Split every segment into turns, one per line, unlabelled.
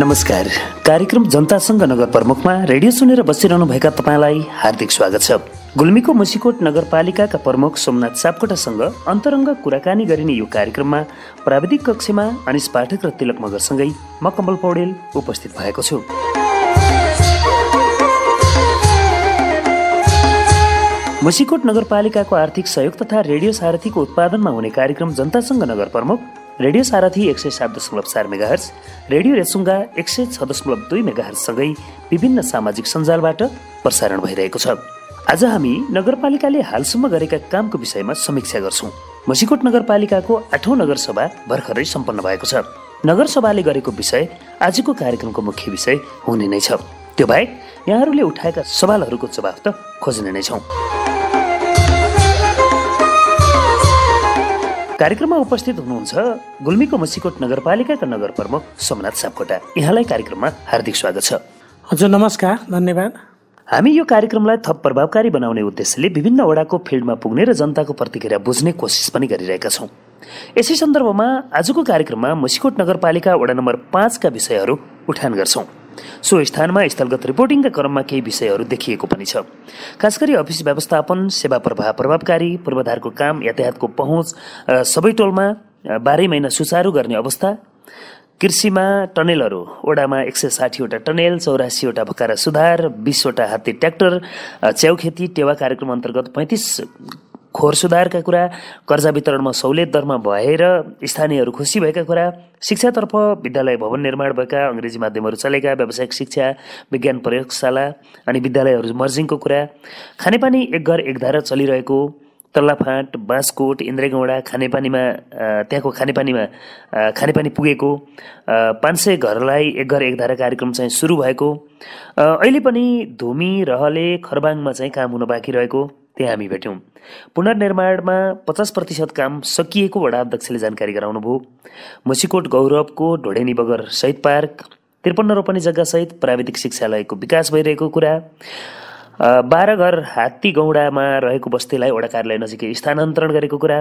नमस्कार। कार्यक्रम जनतासँग नगर प्रमुखमा रेडियो सुनेर बसिरहनु भएका तपाईँलाई हार्दिक स्वागत छ। गुल्मीको मुसिकोट नगरपालिकाका प्रमुख सोमनाथ सापकोटासँग अन्तरङ्ग कुराकानी गरिने यो कार्यक्रममा प्राविधिक कक्षमा अनिश पाठक र तिलक मगरसँगै म कमल पौडेल उपस्थित भएको छु। मुसिकोट नगरपालिकाको आर्थिक सहयोग तथा रेडियो सारथीको उत्पादनमा हुने कार्यक्रम जनतासँग नगर प्रमुख रेडियो सारथी 107.4 मेगाहर्ज, रेडियो रेसुङ्गा 106.2 मेगाहर्ज सँगै विभिन्न सामाजिक सञ्जालबाट प्रसारण भइरहेको छ। आज हामी नगरपालिकाले हालसम्म गरेका कामको विषयमा समीक्षा गर्छौँ। मुसिकोट नगरपालिकाको 8औं नगरसभा भर्खरै सम्पन्न भएको छ। नगरसभाले गरेको विषय आजको कार्यक्रमको मुख्य विषय हुने नै छ। त्यो बाहेक यहाँहरूले उठाएका सवालहरूको जवाफ त खोज्ने नै छौँ। कार्यक्रममा उपस्थित हुनुहुन्छ गुल्मीको मुसिकोट नगरपालिकाका नगर प्रमुख सोमनाथ सापकोटा। यहाँलाई कार्यक्रममा हार्दिक स्वागत छ।
हजुर नमस्कार, धन्यवाद।
हामी यो कार्यक्रमलाई थप प्रभावकारी बनाउने उद्देश्यले विभिन्न वडाको फिल्डमा पुग्ने र जनताको प्रतिक्रिया बुझ्ने कोसिस पनि गरिरहेका छौँ। यसै सन्दर्भमा आजको कार्यक्रममा मुसिकोट नगरपालिका वडा नम्बर 5 का विषयहरू उठान गर्छौँ। सो स्थानमा स्थलगत रिपोर्टिङका क्रममा केही विषयहरू देखिएको पनि छ। खास गरी अफिस व्यवस्थापन, सेवा प्रवाह प्रभावकारी, पूर्वाधारको काम, यातायातको पहुँच, सबै टोलमा 12 महिना सुचारू गर्ने अवस्था, कृषिमा टनेलहरू, वडामा 160 वटा टनेल, 84 वटा भकारा सुधार, 20 वटा हात्ती ट्र्याक्टर, च्याउखेती टेवा कार्यक्रम अन्तर्गत 35 खोर सुधारका कुरा, कर्जा वितरणमा सहुलियत दरमा भएर स्थानीयहरू खुसी भएका कुरा, शिक्षातर्फ विद्यालय भवन निर्माण भएका, अङ्ग्रेजी माध्यमहरू चलेका, व्यावसायिक शिक्षा, विज्ञान प्रयोगशाला अनि विद्यालयहरू मर्जिङको कुरा, खानेपानी एक घर एक धारा चलिरहेको, तल्लाफाँट, बाँसकोट, इन्द्रेगौडा खानेपानीमा त्यहाँको खानेपानी पुगेको, 500 घरलाई एक घर एक धारा कार्यक्रम चाहिँ सुरु भएको, अहिले पनि धुमी, रहले, खरबाङमा चाहिँ काम हुन बाँकी रहेको त्यहाँ हामी भेट्यौँ। पुनर्निर्माणमा 50% काम सकिएको वडा अध्यक्षले जानकारी गराउनुभयो। मुसिकोट गौरवको ढोडेनी बगर शहीद पार्क, 53 रोपनी जग्गासहित प्राविधिक शिक्षालयको विकास भइरहेको कुरा, 12 घर हात्ती गौडामा रहेको बस्तीलाई वडा कार्यालय नजिकै स्थानान्तरण गरेको कुरा,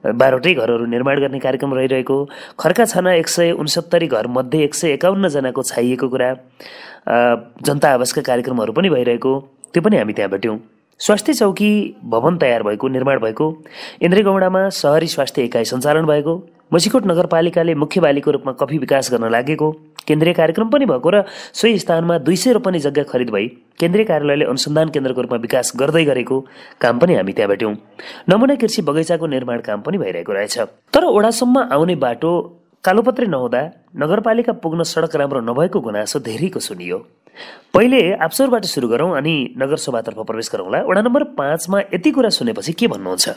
12वटै घरहरू निर्माण गर्ने कार्यक्रम रहिरहेको, खर्का छाना 169 घर मध्ये 151 जनाको छाइएको कुरा, जनता आवासका कार्यक्रमहरू पनि भइरहेको त्यो पनि हामी त्यहाँ भेट्यौँ। स्वास्थ्य चौकी भवन तयार भएको, निर्माण भएको, इन्द्रेगौडामा सहरी स्वास्थ्य इकाइ सञ्चालन भएको, मुसिकोट नगरपालिकाले मुख्य बालीको रूपमा कफी विकास गर्न लागेको, केन्द्रीय कार्यक्रम पनि भएको र सोही स्थानमा 200 रोपनी जग्गा खरिद भई केन्द्रीय कार्यालयले अनुसन्धान केन्द्रको रूपमा विकास गर्दै गरेको काम पनि हामी त्यहाँ भेट्यौँ। नमुना कृषि बगैँचाको निर्माण काम पनि भइरहेको रहेछ। तर वडासम्म आउने बाटो कालोपत्रे नहुँदा नगरपालिका पुग्न सडक राम्रो नभएको गुनासो धेरैको सुनियो। पहिले आप्सौरबाट सुरु गरौँ अनि नगरसभातर्फ प्रवेश गरौँला। वडा नम्बर 5 मा यति कुरा सुनेपछि के भन्नुहुन्छ?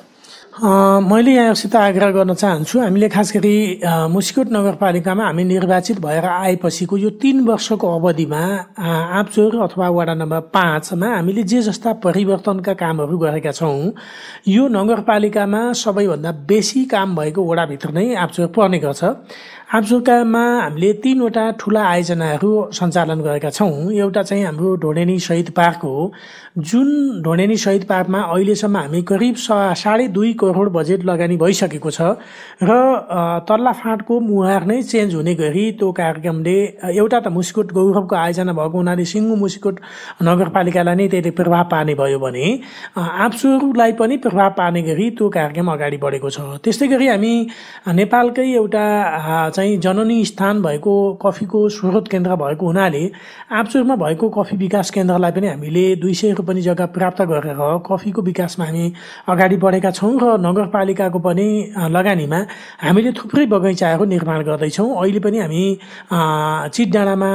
मैले यहाँसित आग्रह गर्न चाहन्छु, हामीले खास गरी मुसिकोट नगरपालिकामा हामी निर्वाचित भएर आएपछिको यो 3 वर्षको अवधिमा आप्सौर अथवा वडा नम्बर 5 मा हामीले जे जस्ता परिवर्तनका कामहरू गरेका छौँ, यो नगरपालिकामा सबैभन्दा बेसी काम भएको वडाभित्र नै आप्सौर पर्ने गर्छ। आप्सौरमा हामीले 3 वटा ठुला आयोजनाहरू सञ्चालन गरेका छौँ। एउटा चाहिँ हाम्रो ढोडेनी शहीद पार्क हो, जुन ढोडेनी शहीद पार्कमा अहिलेसम्म हामी करिब 2.5 करोड बजेट लगानी भइसकेको छ र तल्लाफाँटको मुहार नै चेन्ज हुने गरी त्यो कार्यक्रमले एउटा त मुसिकोट गौरवको आयोजना भएको हुनाले सिङ्गो मुसिकोट नगरपालिकालाई नै त्यसले प्रभाव पार्ने भयो भने आप्सौरलाई पनि प्रभाव पार्ने गरी त्यो कार्यक्रम अगाडि बढेको छ। त्यस्तै गरी हामी नेपालकै एउटा चाहिँ जननी स्थान भएको कफीको स्रोत केन्द्र भएको हुनाले आप्सौरमा भएको कफी विकास केन्द्रलाई पनि हामीले 200 रोपनी जग्गा प्राप्त गरेर कफीको विकासमा हामी अगाडि बढेका छौँ र नगरपालिकाको पनि लगानीमा हामीले थुप्रै बगैँचाहरू निर्माण गर्दैछौँ। अहिले पनि हामी चितडाँडामा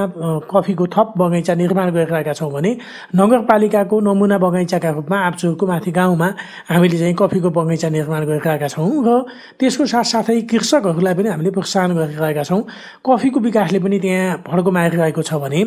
कफीको थप बगैँचा निर्माण गरिरहेका छौँ भने नगरपालिकाको नमुना बगैँचाका रूपमा आप्सौरको माथि गाउँमा हामीले चाहिँ कफीको बगैँचा निर्माण गरिरहेका छौँ र त्यसको साथसाथै कृषकहरूलाई पनि हामीले प्रोत्साहन गरिरहेका छौँ। कफीको विकासले पनि त्यहाँ भड्को मारिरहेको छ भने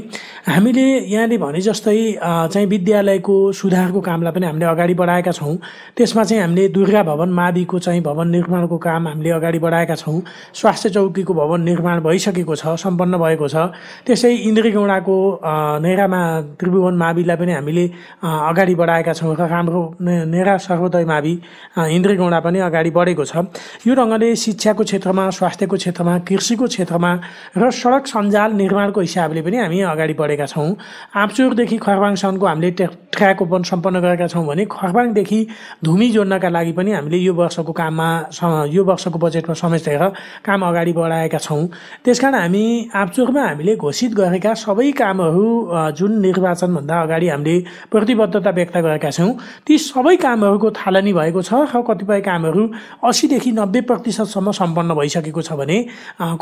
हामीले यहाँले भने जस्तै चाहिँ विद्यालयको सुधारको कामलाई पनि हामीले अगाडि बढाएका छौँ। त्यसमा चाहिँ हामीले दुर्गा भवन माविको चाहिँ भवन निर्माणको काम हामीले अगाडि बढाएका छौँ। स्वास्थ्य चौकीको भवन निर्माण भइसकेको छ, सम्पन्न भएको छ। त्यसै इन्द्रीगौँडाको नेरामा त्रिभुवन माविलाई पनि हामीले अगाडि बढाएका छौँ र राम्रो नेरा सर्वोदय मावि इन्द्रीगौँडा पनि अगाडि बढेको छ। यो ढङ्गले शिक्षाको क्षेत्रमा, स्वास्थ्यको क्षेत्रमा, कृषिको क्षेत्रमा र सडक सञ्जाल निर्माणको हिसाबले पनि हामी अगाडि बढेका छौँ। आँपचौरदेखि खरबाङसम्मको हामीले ट्र्याक ओपन सम्पन्न गरेका छौँ भने खरबाङदेखि धुमी जोड्नका लागि पनि हामीले यो वर्षको बजेटमा समेटेर काम अगाडि बढाएका छौँ। त्यसकारण हामी आँपचौरमा हामीले घोषित गरेका सबै कामहरू जुन निर्वाचनभन्दा अगाडि हामीले प्रतिबद्धता व्यक्त गरेका छौँ ती सबै कामहरूको थालनी भएको छ र कतिपय कामहरू 80 देखि 90% सम्पन्न भइसकेको छ भने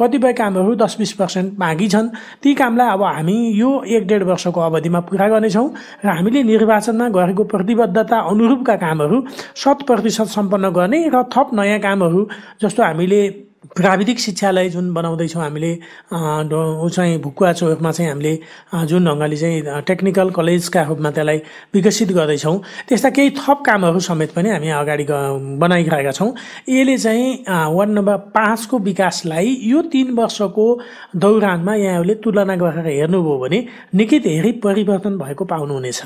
कतिपय कामहरू 10-20% बाँकी छन्। ती कामलाई अब हामी यो 1-1.5 वर्षको अवधिमा पुरा गर्नेछौँ र हामीले निर्वाचनमा गरेको प्रतिबद्धता अनुरूपका कामहरू 100% सम्पन्न गर्ने र थप नयाँ कामहरू जस्तो हामीले प्राविधिक शिक्षालाई जुन बनाउँदैछौँ हामीले चाहिँ भुकुवा चौकमा चाहिँ हामीले जुन ढङ्गले चाहिँ टेक्निकल कलेजका रूपमा त्यसलाई विकसित गर्दैछौँ त्यस्ता केही थप कामहरू समेत पनि हामी अगाडि बनाइरहेका छौँ। यसले चाहिँ वार्ड नम्बर 5 को विकासलाई यो 3 वर्षको दौरानमा यहाँहरूले तुलना गरेर हेर्नुभयो भने निकै धेरै परिवर्तन भएको पाउनुहुनेछ।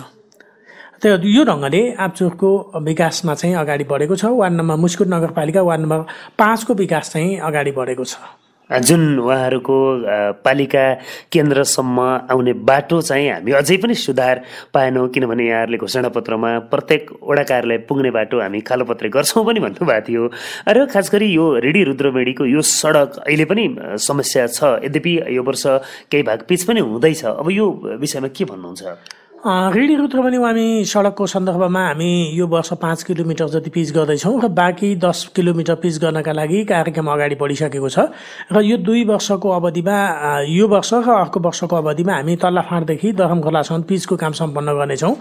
यो ढङ्गले आँपचौरको विकासमा चाहिँ अगाडि बढेको छ। वार्ड नम्बर मुस्कुट नगरपालिका वार्ड नम्बर 5 को विकास चाहिँ अगाडि बढेको छ।
जुन उहाँहरूको पालिका केन्द्रसम्म आउने बाटो चाहिँ हामी अझै पनि सुधार पाएनौँ, किनभने यहाँहरूले घोषणापत्रमा प्रत्येक वडा कार्यालय पुग्ने बाटो हामी कालोपत्रे गर्छौँ पनि भन्नुभएको थियो र खास गरी यो रेडी रुद्रमेडीको यो सडक अहिले पनि समस्या छ। यद्यपि यो वर्ष केही भाग पिच पनि हुँदैछ। अब यो विषयमा के भन्नुहुन्छ?
रेडी रुद्रमेडी हामी सडकको सन्दर्भमा हामी यो वर्ष 5 किलोमिटर जति पिच गर्दैछौँ र बाँकी 10 किलोमिटर पिच गर्नका लागि कार्यक्रम अगाडि बढिसकेको छ र यो 2 वर्षको अवधिमा यो वर्ष र अर्को वर्षको अवधिमा हामी तल्लाफाँटदेखि दरमखोलासम्म पिचको काम सम्पन्न गर्नेछौँ।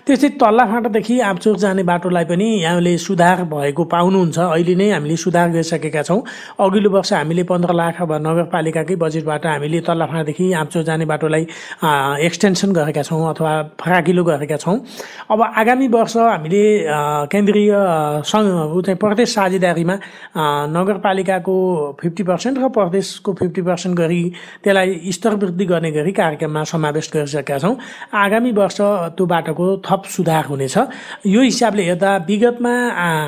त्यस्तै तल्लाफाँटदेखि आँपचौर जाने बाटोलाई पनि यहाँले सुधार भएको पाउनुहुन्छ। अहिले नै हामीले सुधार गरिसकेका छौँ। अघिल्लो वर्ष हामीले 15 लाख नगरपालिकाकै बजेटबाट हामीले तल्लाफाँटदेखि आँपचौर जाने बाटोलाई एक्सटेन्सन गरेका छौँ अथवा फराकिलो गरेका छौँ। अब आगामी वर्ष हामीले केन्द्रीय चाहिँ प्रदेश साझेदारीमा नगरपालिकाको 50% र प्रदेशको 50% गरी त्यसलाई स्तर वृद्धि गर्ने गरी कार्यक्रममा समावेश गरिसकेका छौँ। आगामी वर्ष त्यो बाटोको थप सुधार हुनेछ। यो हिसाबले हेर्दा विगतमा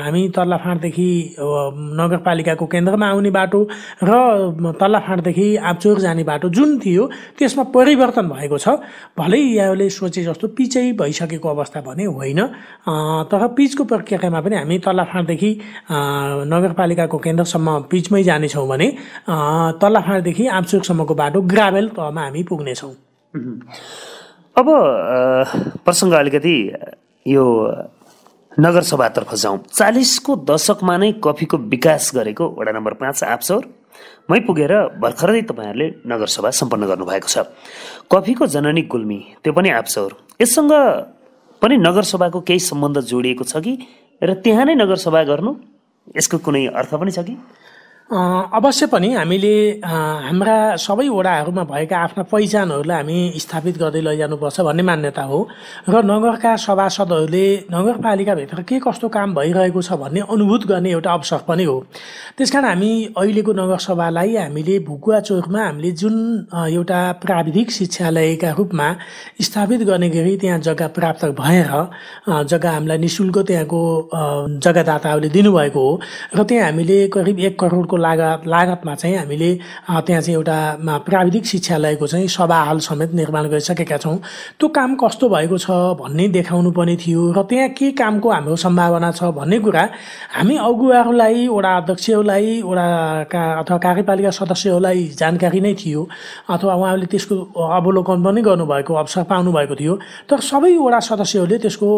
हामी तल्लाफाँटदेखि नगरपालिकाको केन्द्रमा आउने बाटो र तल्लाफाँटदेखि आँपचौर जाने बाटो जुन थियो त्यसमा परिवर्तन भएको छ। भलै यहाँले सोचे जस्तो पिचै भइसकेको अवस्था भने होइन, तर पिचको प्रक्रियामा पनि हामी तल्लाफाँटदेखि नगरपालिकाको केन्द्रसम्म पिचमै जानेछौँ भने तल्लाफाँटदेखि आँपचौरसम्मको बाटो ग्राभेल तहमा हामी पुग्नेछौँ।
अब प्रसङ्ग अलिकति यो नगरसभातर्फ जाउँ। 40 को दशकमा नै कफीको विकास गरेको वडा नम्बर 5 आँपचौरमै पुगेर भर्खरै तपाईँहरूले नगरसभा सम्पन्न गर्नुभएको छ। कफीको जननी गुल्मी त्यो पनि आँपचौर, यससँग पनि नगरसभाको केही सम्बन्ध जोडिएको छ कि र त्यहाँ नै नगरसभा गर्नु यसको कुनै अर्थ पनि छ कि?
अवश्य पनि हामीले हाम्रा सबै वडाहरूमा भएका आफ्ना पहिचानहरूलाई हामी स्थापित गर्दै लैजानुपर्छ भन्ने मान्यता हो र नगरका सभासदहरूले नगरपालिकाभित्र के कस्तो काम भइरहेको छ भन्ने अनुभूत गर्ने एउटा अवसर पनि हो। त्यसकारण हामी अहिलेको नगरसभालाई हामीले भुकुवा चौकमा हामीले जुन एउटा प्राविधिक शिक्षालयका रूपमा स्थापित गर्ने गरी त्यहाँ जग्गा प्राप्त भएर जग्गा हामीलाई निःशुल्क त्यहाँको जग्गादाताहरूले दिनुभएको हो र त्यहाँ हामीले करिब 1 करोडको लागतमा चाहिँ हामीले त्यहाँ चाहिँ एउटा प्राविधिक शिक्षालयको चाहिँ सभा हल समेत निर्माण गरिसकेका छौँ। त्यो काम कस्तो भएको छ भन्ने देखाउनु पनि थियो र त्यहाँ के कामको हाम्रो सम्भावना छ भन्ने कुरा हामी अगुवाहरूलाई, वडा अध्यक्षहरूलाई, वडाका अथवा कार्यपालिका सदस्यहरूलाई जानकारी नै थियो अथवा उहाँहरूले त्यसको अवलोकन पनि गर्नुभएको अवसर पाउनुभएको थियो, तर सबै वडा सदस्यहरूले त्यसको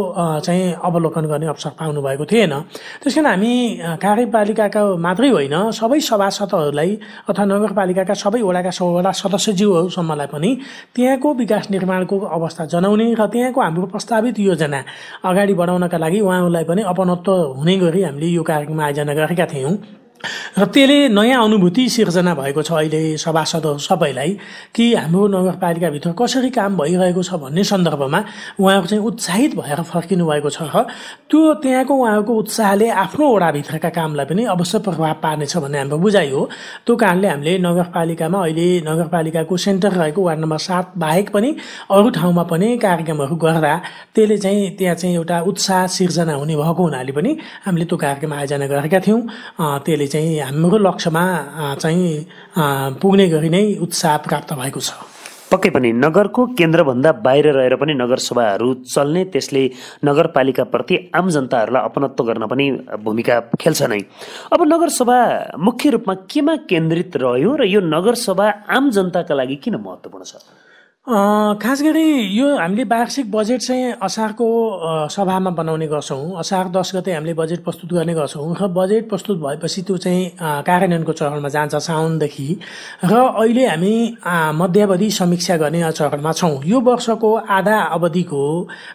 चाहिँ अवलोकन गर्ने अवसर पाउनुभएको थिएन। त्यसकारण हामी कार्यपालिकाका मात्रै होइन सबै सभासदहरूलाई अथवा नगरपालिकाका सबै वडा सदस्यज्यूहरूसम्मलाई पनि त्यहाँको विकास निर्माणको अवस्था जनाउने र त्यहाँको हाम्रो प्रस्तावित योजना अगाडि बढाउनका लागि उहाँहरूलाई पनि अपनत्व हुने गरी हामीले यो कार्यक्रम आयोजना गरेका थियौँ। र त्यसले नयाँ अनुभूति सिर्जना भएको छ अहिले सभासदहरू सबैलाई कि हाम्रो नगरपालिकाभित्र कसरी काम भइरहेको छ भन्ने सन्दर्भमा उहाँहरू चाहिँ उत्साहित भएर फर्किनु भएको छ र त्यो त्यहाँको उहाँहरूको उत्साहले आफ्नो वडाभित्रका कामलाई पनि अवश्य प्रभाव पार्नेछ भन्ने हाम्रो बुझाइ हो। त्यो कारणले हामीले नगरपालिकामा अहिले नगरपालिकाको सेन्टर रहेको वार्ड नम्बर 7 बाहेक पनि अरू ठाउँमा पनि कार्यक्रमहरू गर्दा त्यसले चाहिँ त्यहाँ चाहिँ एउटा उत्साह सिर्जना हुने भएको हुनाले पनि हामीले त्यो कार्यक्रम आयोजना गरेका थियौँ। त्यसले चाहिँ हाम्रो लक्ष्यमा चाहिँ पुग्ने गरी नै उत्साह प्राप्त भएको छ।
पक्कै पनि नगरको केन्द्रभन्दा बाहिर रहेर पनि नगरसभाहरू चल्ने, त्यसले नगरपालिकाप्रति आम जनताहरूलाई अपनत्व गर्न पनि भूमिका खेल्छ नै। अब नगरसभा मुख्य रूपमा केमा केन्द्रित रह्यो र यो नगरसभा आम जनताका लागि किन महत्त्वपूर्ण छ?
खास गरी यो हामीले वार्षिक बजेट चाहिँ असारको सभामा बनाउने गर्छौँ। असार 10 गते हामीले बजेट प्रस्तुत गर्ने गर्छौँ र बजेट प्रस्तुत भएपछि त्यो चाहिँ कार्यान्वयनको चरणमा जान्छ साउनदेखि, र अहिले हामी मध्यावधि समीक्षा गर्ने चरणमा छौँ। यो वर्षको आधा अवधिको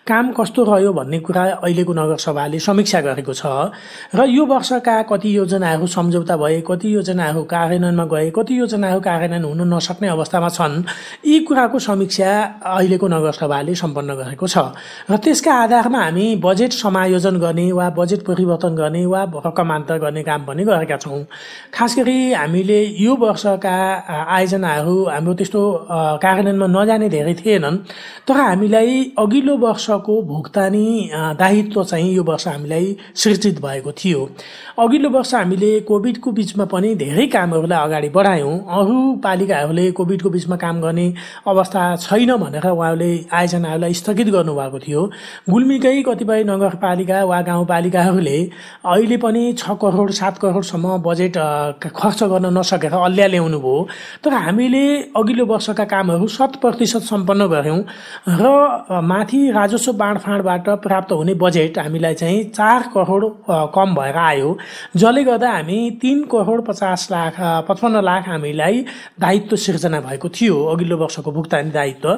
काम कस्तो रह्यो भन्ने कुरा अहिलेको नगरसभाले समीक्षा गरेको छ र यो वर्षका कति योजनाहरू सम्झौता भए, कति योजनाहरू कार्यान्वयनमा गए, कति योजनाहरू कार्यान्वयन हुन नसक्ने अवस्थामा छन्, यी कुराको समीक्षा अहिलेको नगरसभाले सम्पन्न गरेको छ र त्यसका आधारमा हामी बजेट समायोजन गर्ने वा बजेट परिवर्तन गर्ने वा रकमान्तर गर्ने काम पनि गरेका छौँ। खास गरी हामीले यो वर्षका आयोजनाहरू हाम्रो त्यस्तो कार्यान्वयनमा नजाने धेरै थिएनन्, तर हामीलाई अघिल्लो वर्षको भुक्तानी दायित्व चाहिँ यो वर्ष हामीलाई सृजित भएको थियो। अघिल्लो वर्ष हामीले कोभिडको बिचमा पनि धेरै कामहरूलाई अगाडि बढायौँ। अरू पालिकाहरूले कोभिडको बिचमा काम गर्ने अवस्था छैन भनेर उहाँले आयोजनाहरूलाई स्थगित गर्नुभएको थियो। गुल्मीकै कतिपय नगरपालिका वा गाउँपालिकाहरूले अहिले पनि 6 करोड 7 करोडसम्म बजेट खर्च गर्न नसकेर अल्ल्या ल्याउनु भयो। तर हामीले अघिल्लो वर्षका कामहरू 100% सम्पन्न गऱ्यौँ र माथि राजस्व बाँडफाँडबाट प्राप्त हुने बजेट हामीलाई चाहिँ 4 करोड कम भएर आयो, जसले गर्दा हामी 3 करोड 55 लाख हामीलाई दायित्व सिर्जना भएको थियो अघिल्लो वर्षको भुक्तानी दायित्व।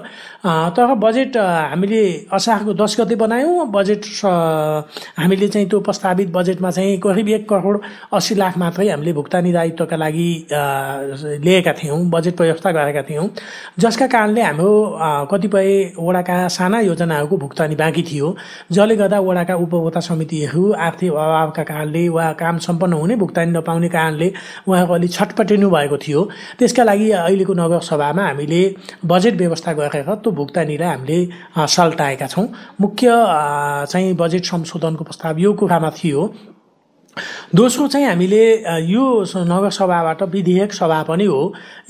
तर बजेट हामीले असारको 10 गते बनायौँ। बजेट हामीले चाहिँ त्यो प्रस्तावित बजेटमा चाहिँ करिब 1 करोड 80 लाख मात्रै हामीले भुक्तानी दायित्वका लागि लिएका थियौँ, बजेट व्यवस्था गरेका थियौँ, जसका कारणले हाम्रो कतिपय वडाका साना योजनाहरूको भुक्तानी बाँकी थियो, जसले गर्दा वडाका उपभोक्ता समितिहरू आर्थिक अभावका कारणले वा काम सम्पन्न हुने भुक्तानी नपाउने कारणले उहाँहरू अलि छटपटिनु भएको थियो। त्यसका लागि अहिलेको नगरसभामा हामीले बजेट व्यवस्था गरेर त्यो भुक्तानीलाई हामीले सल्टाएका छौँ। मुख्य चाहिँ बजेट संशोधनको प्रस्ताव यो कुरामा थियो। दोस्रो चाहिँ हामीले यो नगरसभाबाट विधेयक सभा पनि हो।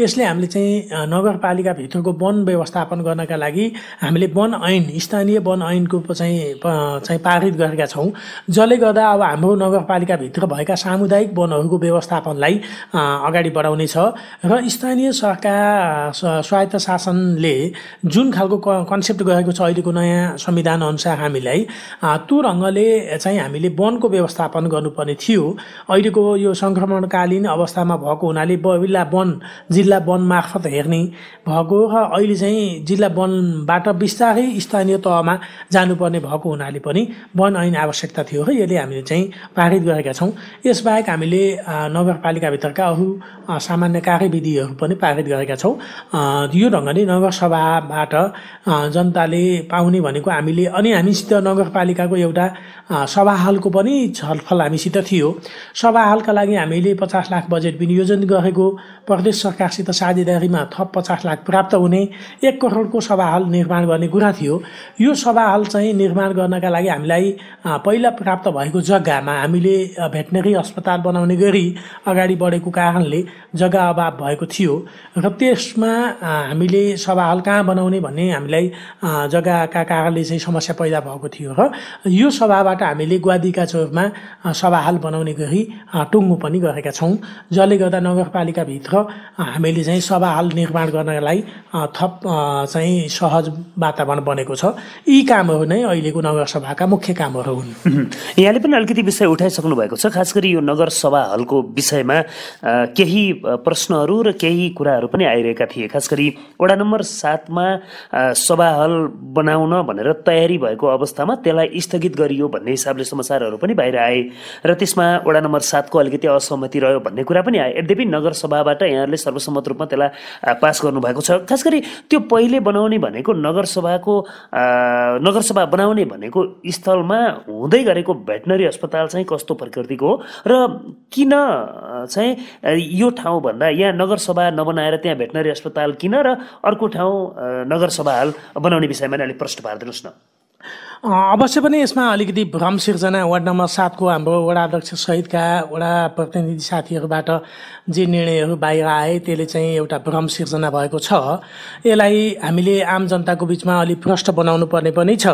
यसले हामीले चाहिँ नगरपालिकाभित्रको वन व्यवस्थापन गर्नका लागि हामीले वन ऐन, स्थानीय वन ऐनको चाहिँ पारित गरेका छौँ, जसले गर्दा अब हाम्रो नगरपालिकाभित्र भएका सामुदायिक वनहरूको व्यवस्थापनलाई अगाडि बढाउने छ र स्थानीय सरकार स्वायत्त शासनले जुन खालको कन्सेप्ट गरेको छ अहिलेको नयाँ संविधान अनुसार हामीलाई त्यो रङ्गले चाहिँ हामीले वनको व्यवस्थापन गर्नुपर्ने थियो। अहिलेको यो सङ्क्रमणकालीन अवस्थामा भएको हुनाले जिल्ला वन मार्फत हेर्ने भएको र अहिले चाहिँ जिल्ला वनबाट बिस्तारै स्थानीय तहमा जानुपर्ने भएको हुनाले पनि वन ऐन आवश्यकता थियो र यसले हामीले चाहिँ पारित गरेका छौँ। यसबाहेक हामीले नगरपालिकाभित्रका अरू सामान्य कार्यविधिहरू पनि पारित गरेका छौँ। यो ढङ्गले नगरसभाबाट जनताले पाउने भनेको हामीले अनि हामीसित नगरपालिकाको एउटा सभा हलको पनि छलफल हामीसित थियो। सभा हलका लागि हामीले 50 लाख बजेट विनियोजन गरेको, प्रदेश सरकारसित साझेदारीमा थप 50 लाख प्राप्त हुने, 1 करोडको सभा हल निर्माण गर्ने कुरा थियो। यो सभा हल चाहिँ निर्माण गर्नका लागि हामीलाई पहिला प्राप्त भएको जग्गामा हामीले भेटनरी अस्पताल बनाउने गरी अगाडि बढेको कारणले जग्गा अभाव भएको थियो र त्यसमा हामीले सभा हल कहाँ बनाउने भन्ने हामीलाई जग्गाका कारणले चाहिँ समस्या पैदा भएको थियो र यो सभाबाट हामीले ग्वादीका चौरमा सभा हल बनाउने गरी टुङ्गो पनि गरेका छौँ, जसले गर्दा नगरपालिकाभित्र हामीले चाहिँ सभा हल निर्माण गर्नलाई थप चाहिँ सहज वातावरण बनेको छ। यी कामहरू नै अहिलेको नगरसभाका मुख्य कामहरू हुन्।
यहाँले पनि अलिकति विषय उठाइसक्नु भएको छ। खास गरी यो नगरसभा हलको विषयमा केही प्रश्नहरू र केही कुराहरू पनि आइरहेका थिए। खास गरी वडा नम्बर 7 मा सभा हल बनाउन भनेर तयारी भएको अवस्थामा त्यसलाई स्थगित गरियो भन्ने हिसाबले समाचारहरू पनि बाहिर आए र त्यसमा वडा नम्बर 7 को अलिकति असहमति रह्यो भन्ने कुरा पनि आयो। यद्यपि नगरसभाबाट यहाँहरूले सर्वसम्मत रूपमा त्यसलाई पास गर्नुभएको छ। खास गरी त्यो पहिले बनाउने भनेको नगरसभा बनाउने भनेको स्थलमा हुँदै गरेको भेटनरी अस्पताल चाहिँ कस्तो प्रकृतिको हो र किन चाहिँ यो ठाउँभन्दा यहाँ नगरसभा नबनाएर त्यहाँ भेटनरी अस्पताल किन र अर्को ठाउँ नगरसभा हाल बनाउने विषयमा नै अलिक प्रश्न पारिदिनुहोस् न।
अवश्य पनि यसमा अलिकति भ्रम सिर्जना वार्ड नम्बर 7 को हाम्रो वडा अध्यक्ष सहितका वडा प्रतिनिधि साथीहरूबाट जे निर्णयहरू बाहिर आए त्यसले चाहिँ एउटा भ्रम सिर्जना भएको छ। यसलाई हामीले आम जनताको बिचमा अलिक प्रष्ट बनाउनु पर्ने पनि छ।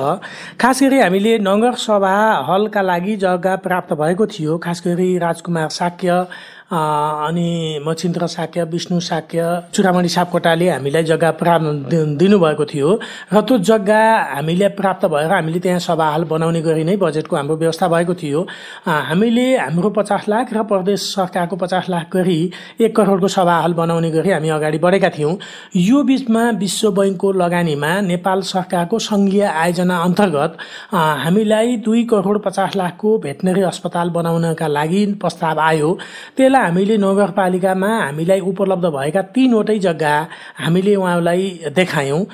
खास गरी हामीले नगरसभा हलका लागि जग्गा प्राप्त भएको थियो। खास गरी राजकुमार साक्य अनि मचिन्द्र साक्य, विष्णु साक्य, चुरामणि सापकोटाले हामीलाई जग्गा प्राप्त दिनुभएको थियो र त्यो जग्गा हामीले प्राप्त भएर हामीले त्यहाँ सभा हल बनाउने गरी नै बजेटको हाम्रो व्यवस्था भएको थियो। हामीले हाम्रो 50 लाख र प्रदेश सरकारको 50 लाख गरी 1 करोडको सभा हल बनाउने गरी हामी अगाडि बढेका थियौँ। यो बिचमा विश्व बैंकको लगानीमा नेपाल सरकारको सङ्घीय आयोजना अन्तर्गत हामीलाई 2 करोड 50 लाखको भेटनरी अस्पताल बनाउनका लागि प्रस्ताव आयो। त्यसलाई हामीले नगरपालिकामा हामीलाई उपलब्ध भएका 3 वटै जग्गा हामीले उहाँलाई देखायौँ।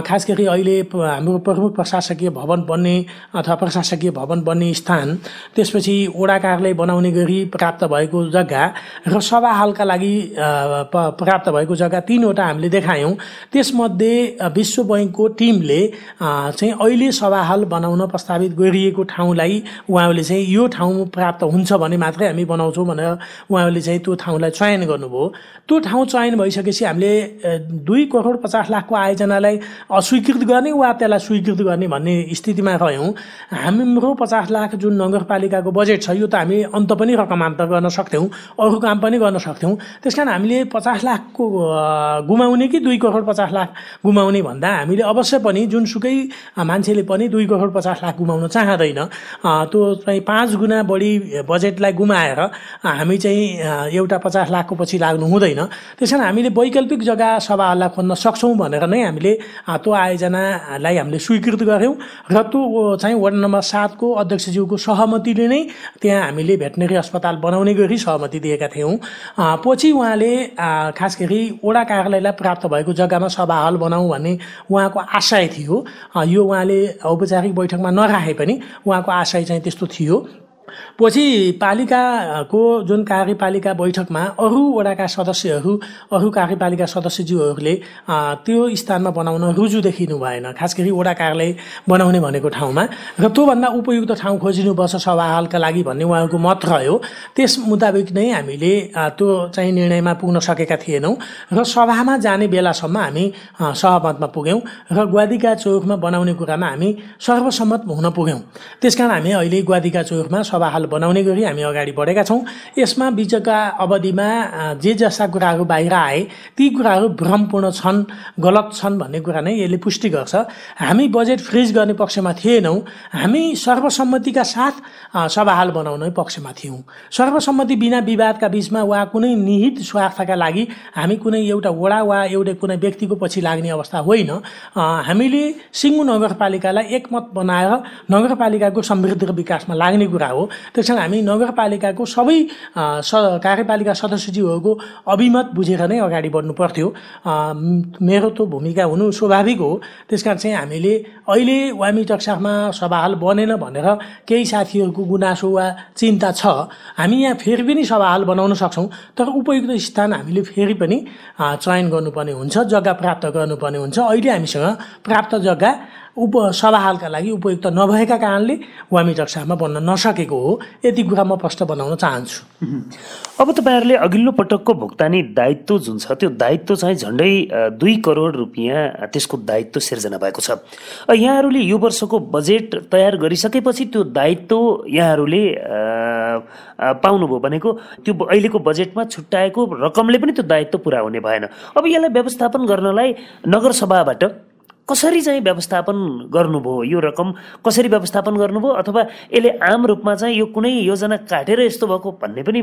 खास गरी अहिले हाम्रो प्रमुख प्रशासकीय भवन बन्ने अथवा प्रशासकीय भवन बन्ने स्थान, त्यसपछि वडा कार्यालय बनाउने गरी प्राप्त भएको जग्गा र सभा हलका लागि प्राप्त भएको जग्गा 3 वटा हामीले देखायौँ। त्यसमध्ये विश्व बैंकको टिमले चाहिँ अहिले सभा हल बनाउन प्रस्तावित गरिएको ठाउँलाई उहाँले चाहिँ यो ठाउँ प्राप्त हुन्छ भने मात्रै हामी बनाउँछौँ भनेर उहाँले चाहिँ त्यो ठाउँलाई चयन गर्नुभयो। त्यो ठाउँ चयन भइसकेपछि हामीले 2 करोड 50 लाखको आयोजनालाई अस्वीकृत गर्ने वा त्यसलाई स्वीकृत गर्ने भन्ने स्थितिमा रह्यौँ। हाम्रो 50 लाख जुन नगरपालिकाको बजेट छ यो त हामी अन्त पनि रकमान्तर गर्न सक्थ्यौँ, अरू काम पनि गर्न सक्थ्यौँ। त्यसकारण हामीले 50 लाखको गुमाउने कि 2 करोड 50 लाख गुमाउने भन्दा हामीले अवश्य पनि जुनसुकै मान्छेले पनि 2 करोड 50 लाख गुमाउन चाहँदैन। त्यो चाहिँ 5 गुणा बढी बजेटलाई गुमाएर हामी चाहिँ एउटा 50 लाखको पछि लाग्नु हुँदैन। त्यसकारण हामीले वैकल्पिक जग्गा सभा हललाई खोज्न सक्छौँ भनेर नै हामीले त्यो आयोजनालाई हामीले स्वीकृत गऱ्यौँ र त्यो चाहिँ वार्ड नम्बर 7 को अध्यक्षज्यूको सहमतिले नै त्यहाँ हामीले भेटनरी अस्पताल बनाउने गरी सहमति दिएका थियौँ। पछि उहाँले खास गरी वडा कार्यालयलाई प्राप्त भएको जग्गामा सभा हल बनाऊ भन्ने उहाँको आशय थियो। यो उहाँले औपचारिक बैठकमा नराखे पनि उहाँको आशय चाहिँ त्यस्तो थियो। पछि पालिकाको जुन कार्यपालिका बैठकमा अरू वडाका सदस्यहरू, अरू कार्यपालिका सदस्यज्यूहरूले त्यो स्थानमा बनाउन रुजु देखिनु भएन, खास गरी वडा कार्यालय बनाउने भनेको ठाउँमा, र त्योभन्दा उपयुक्त ठाउँ खोजिनुपर्छ सभा हलका लागि भन्ने उहाँको मत रह्यो। त्यस मुताबिक नै हामीले त्यो चाहिँ निर्णयमा पुग्न सकेका थिएनौँ र सभामा जाने बेलासम्म हामी सहमतमा पुग्यौँ र ग्वादिका चौकमा बनाउने कुरामा हामी सर्वसम्मत हुन पुग्यौँ। त्यसकारण हामी अहिले ग्वादिका चौकमा सभा हल बनाउने गरी हामी अगाडि बढेका छौँ। यसमा बिचका अवधिमा जे जस्ता कुराहरू बाहिर आए ती कुराहरू भ्रमपूर्ण छन्, गलत छन् भन्ने कुरा नै यसले पुष्टि गर्छ। हामी बजेट फ्रिज गर्ने पक्षमा थिएनौँ, हामी सर्वसम्मतिका साथ सभा हल बनाउने पक्षमा थियौँ। सर्वसम्मति बिना विवादका बिचमा वा कुनै निहित स्वार्थका लागि हामी कुनै एउटा वडा वा एउटा कुनै व्यक्तिको पछि लाग्ने अवस्था होइन। हामीले सिङ्गु नगरपालिकालाई एकमत बनाएर नगरपालिकाको समृद्धि र विकासमा लाग्ने कुरा हो। त्यसकारण हामी नगरपालिकाको सबै कार्यपालिका सदस्यज्यूहरूको अभिमत बुझेर नै अगाडि बढ्नु पर्थ्यो। मेरो त भूमिका हुनु स्वाभाविक हो। त्यसकारण चाहिँ हामीले अहिले वामी टक्सामा सभा हल बनेन भनेर केही साथीहरूको गुनासो वा चिन्ता छ। हामी यहाँ फेरि पनि सभा हल बनाउन सक्छौँ, तर उपयुक्त स्थान हामीले फेरि पनि चयन गर्नुपर्ने हुन्छ, जग्गा प्राप्त गर्नुपर्ने हुन्छ। अहिले हामीसँग प्राप्त जग्गा सभा हलका लागि उपयुक्त नभएका कारणले वामी टक्सामा बन्न नसकेको हो। यति कुरा म प्रश्न बनाउन चाहन्छु।
अब तपाईँहरूले अघिल्लो पटकको भुक्तानी दायित्व जुन छ त्यो दायित्व चाहिँ झन्डै 2 करोड रुपियाँ त्यसको दायित्व सिर्जना भएको छ। यहाँहरूले यो वर्षको बजेट तयार गरिसकेपछि त्यो दायित्व यहाँहरूले पाउनुभयो भनेको त्यो अहिलेको बजेटमा छुट्याएको रकमले पनि त्यो दायित्व पुरा हुने भएन। अब यसलाई व्यवस्थापन गर्नलाई नगरसभाबाट कसरी चाहिँ व्यवस्थापन गर्नुभयो, यो रकम कसरी व्यवस्थापन गर्नुभयो, अथवा यसले आम रूपमा चाहिँ यो कुनै योजना काटेर यस्तो भएको भन्ने पनि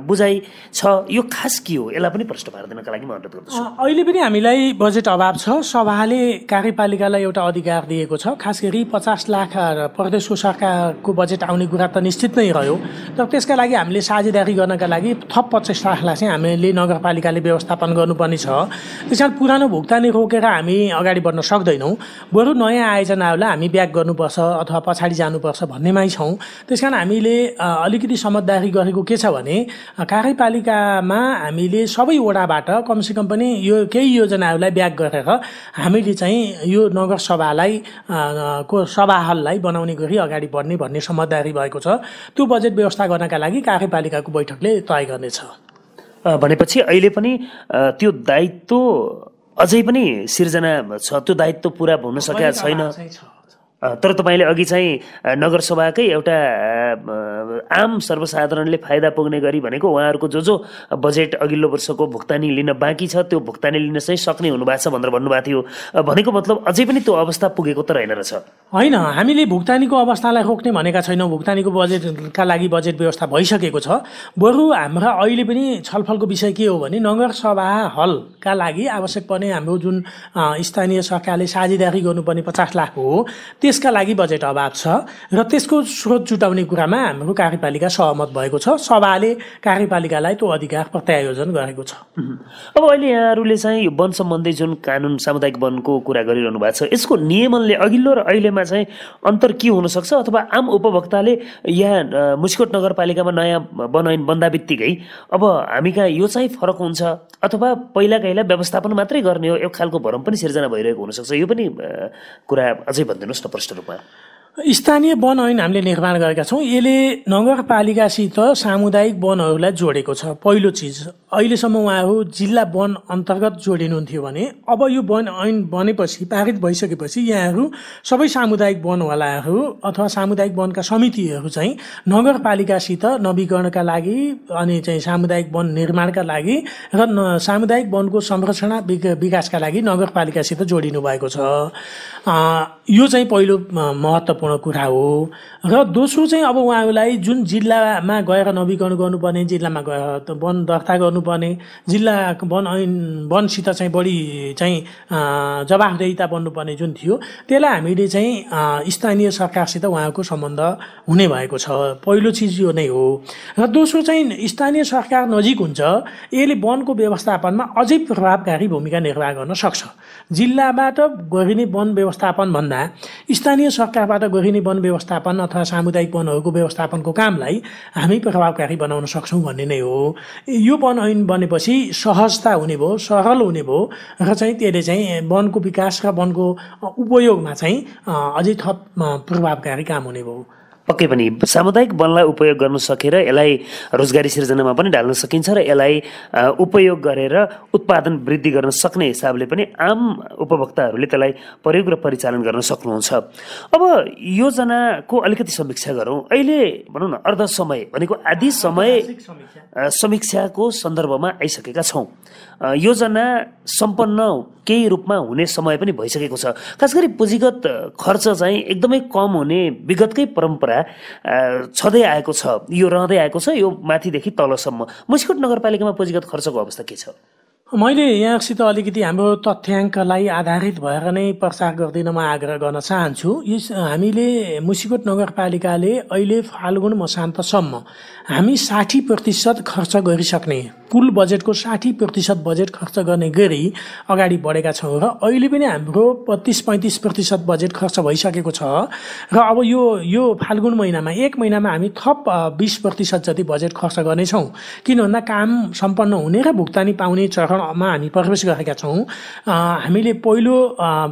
बुझाइ छ, यो खास के हो, यसलाई पनि प्रश्न पार्दिनका लागि म अनुरोध गर्दछु।
अहिले पनि हामीलाई बजेट अभाव छ। सभाले कार्यपालिकालाई एउटा अधिकार दिएको छ, खास गरी 50 लाख प्रदेशको सरकारको बजेट आउने कुरा त निश्चित नै रह्यो, तर त्यसका लागि हामीले साझेदारी गर्नका लागि थप 25 लाखलाई चाहिँ हामीले नगरपालिकाले व्यवस्थापन गर्नुपर्ने छ। त्यसकारण पुरानो भुक्तानी रोकेर हामी अगाडि बढ्न सक्दैनौँ, बरु नयाँ आयोजनाहरूलाई हामी ब्याक गर्नुपर्छ अथवा पछाडि जानुपर्छ भन्नेमै छौँ। त्यसकारण हामीले अलिकति समझदारी गरेको के छ भने कार्यपालिकामा हामीले सबै वडाबाट कमसेकम पनि यो केही योजनाहरूलाई ब्याक गरेर हामीले चाहिँ यो नगरसभालाई को सभा हललाई बनाउने गरी अगाडि बढ्ने भन्ने समझदारी भएको छ। त्यो बजेट व्यवस्था गर्नका लागि कार्यपालिकाको बैठकले तय गर्नेछ।
भनेपछि अहिले पनि त्यो दायित्व अझै पनि सिर्जना छ, त्यो दायित्व पुरा हुन सकेका छैन। तर तपाईँले अघि चाहिँ नगरसभाकै एउटा आम सर्वसाधारणले फाइदा पुग्ने गरी भनेको उहाँहरूको जो बजेट अघिल्लो वर्षको भुक्तानी लिन बाँकी छ त्यो भुक्तानी लिन चाहिँ सक्ने हुनुभएको छ भनेर भन्नुभएको थियो। भनेको मतलब अझै पनि त्यो अवस्था पुगेको त रहेन रहेछ।
होइन, हामीले भुक्तानीको अवस्थालाई रोक्ने भनेका छैनौँ। भुक्तानीको बजेटका लागि बजेट व्यवस्था भइसकेको छ। बरु हाम्रा अहिले पनि छलफलको विषय के हो भने नगरसभा हलका लागि आवश्यक पर्ने हाम्रो जुन स्थानीय सरकारले साझेदारी गर्नुपर्ने 50 लाख हो, त्यसका लागि बजेट अभाव छ र त्यसको स्रोत जुटाउने कुरामा हाम्रो कार्यपालिका सहमत भएको छ। सभाले कार्यपालिकालाई त्यो अधिकार प्रत्यायोजन गरेको छ।
अब अहिले यहाँहरूले चाहिँ यो वन सम्बन्धी जुन कानुन सामुदायिक वनको कुरा गरिरहनु भएको छ, यसको नियमनले अघिल्लो र अहिलेमा चाहिँ अन्तर के हुनसक्छ, अथवा आम उपभोक्ताले यहाँ मुस्कोट नगरपालिकामा नयाँ वन ऐन बन्दा बित्तिकै अब हामी कहाँ यो चाहिँ फरक हुन्छ अथवा पहिला कहिला व्यवस्थापन मात्रै गर्ने हो, एक खालको भरम पनि सिर्जना भइरहेको हुनसक्छ, यो पनि कुरा अझै भनिदिनुहोस् न प्रष्ट रूपमा।
स्थानीय वन ऐन हामीले निर्माण गरेका छौँ। यसले नगरपालिकासित सामुदायिक वनहरूलाई जोडेको छ। पहिलो चिज, अहिलेसम्म उहाँहरू जिल्ला वन अन्तर्गत जोडिनुहुन्थ्यो भने अब यो वन ऐन बनेपछि, पारित भइसकेपछि यहाँहरू सबै सामुदायिक वनवालाहरू अथवा सामुदायिक वनका समितिहरू चाहिँ नगरपालिकासित नवीकरणका लागि अनि चाहिँ सामुदायिक वन निर्माणका लागि र सामुदायिक वनको संरक्षण विकासका लागि नगरपालिकासित जोडिनु भएको छ। यो चाहिँ पहिलो महत्त्वपूर्ण कुरा हो। र दोस्रो चाहिँ अब उहाँहरूलाई जुन जिल्लामा गएर नवीकरण गर्नुपर्ने, जिल्लामा गएर वन दर्ता गर्नुपर्ने, जिल्ला वन ऐन वनसित चाहिँ बढी चाहिँ जवाफदेहिता बन्नुपर्ने जुन थियो, त्यसलाई हामीले चाहिँ स्थानीय सरकारसित उहाँको सम्बन्ध हुने भएको छ। पहिलो चिज यो नै हो। र दोस्रो चाहिँ स्थानीय सरकार नजिक हुन्छ, यसले वनको व्यवस्थापनमा अझै प्रभावकारी भूमिका निर्वाह गर्न सक्छ। जिल्लाबाट गरिने वन व्यवस्थापन भन्दा स्थानीय सरकारबाट गरिने वन व्यवस्थापन अथवा सामुदायिक वनहरूको व्यवस्थापनको कामलाई हामी प्रभावकारी बनाउन सक्छौँ भन्ने नै हो। यो वन ऐन बनेपछि सहजता हुने भयो, सरल हुने भयो र चाहिँ त्यसले चाहिँ वनको विकास र वनको उपयोगमा चाहिँ अझै थप प्रभावकारी काम हुने भयो।
पक्कै पनि सामुदायिक वनलाई उपयोग गर्न सकेर यसलाई रोजगारी सिर्जनामा पनि डाल्न सकिन्छ र यसलाई उपयोग गरेर उत्पादन वृद्धि गर्न सक्ने हिसाबले पनि आम उपभोक्ताहरूले त्यसलाई प्रयोग र परिचालन गर्न सक्नुहुन्छ। अब योजनाको अलिकति समीक्षा गरौँ। अहिले भनौँ न अर्ध समय भनेको आधी समय समीक्षाको सन्दर्भमा आइसकेका छौँ। योजना सम्पन्न केही रूपमा हुने समय पनि भइसकेको छ। खास गरी पुँजीगत खर्च चाहिँ एकदमै कम हुने विगतकै परम्परा छँदै आएको छ, यो रहँदै आएको छ, यो माथिदेखि तलसम्म। मुस्कोट नगरपालिकामा पुँजीगत खर्चको अवस्था के छ?
मैले यहाँसित अलिकति हाम्रो तथ्याङ्कलाई आधारित भएर नै प्रचार गर्दिन म आग्रह गर्न चाहन्छु। हामीले मुस्कोट नगरपालिकाले अहिले फाल्गुन मसान्तसम्म हामी 60% खर्च गरिसक्ने, कुल बजेटको 60% बजेट खर्च गर्ने गरी अगाडि बढेका छौँ र अहिले पनि हाम्रो 32-35% बजेट खर्च भइसकेको छ। र अब यो फाल्गुन महिनामा, एक महिनामा हामी थप 20% जति बजेट खर्च गर्नेछौँ। किन भन्दा काम सम्पन्न हुने र भुक्तानी पाउने चरणमा हामी प्रवेश गरेका छौँ। हामीले पहिलो